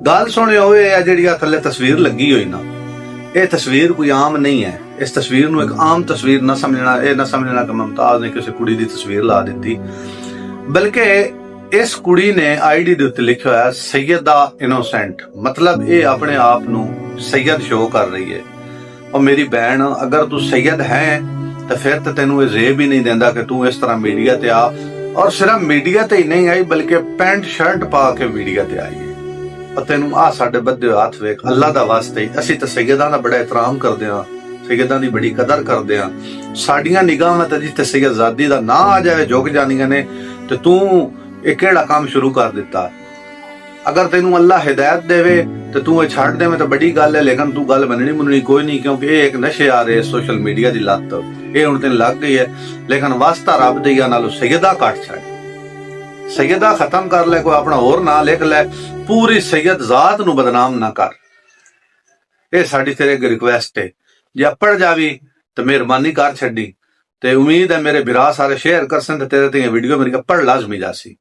गल सुनियो ये जिहड़ी आ थल्ले तस्वीर लगी हुई ना, ये तस्वीर कोई आम नहीं है। इस तस्वीर नूं एक आम तस्वीर ना समझना, ये ना समझना कि मुमताज ने किसी कुड़ी दी तस्वीर ला दी, बल्कि इस कुड़ी ने आईडी दे उत्ते लिखा होया सैयदा इनोसेंट, मतलब ये अपने आप नूं सैयद शो कर रही है। और मेरी बहन, अगर तू सैयद है तो फिर तो तेनू जेब ही नहीं देंदा कि तू इस तरह मीडिया ते आ। और सिर्फ मीडिया ते ही नहीं आई, बल्कि पैंट शर्ट पा के मीडिया ते आई है। और तेनू आ साडे बद्धे हाथ वेख, अल्लाह दा वास्ते असीं तां सैयदां दा बड़ा एहतराम करदे हां, सैयदां दी बड़ी कदर करदे हां। साडियां निगाहां ते जिथे सैयदजादी दा नां आ जाए झुक जांदियां ने, ते तू ये केड़ा काम शुरू कर दिता। अगर तेनू अल्लाह हिदायत देवे तो तू ये छड़ देवे तो बड़ी गल है, लेकिन तू गल मननी मुननी कोई नहीं, क्योंकि ये एक नशे आ रहे सोशल मीडिया की लत, ये हुण तेन लग गई है। लेकिन वास्ता रब दी नालों सैयदा कट छड़, सैयदा खत्म कर ले, कोई अपना होर ना लिख ले, पूरी सैयद जात नू बदनाम ना कर। ये साडी तेरे अगे रिक्वेस्ट है, जे अपड़ जावी तो मेहरबानी कर छड्डी। ते उम्मीद है मेरे बिरा सारे शेयर करसन ते तेरे ते वीडियो मेरी अपड़ लाजमी जासी।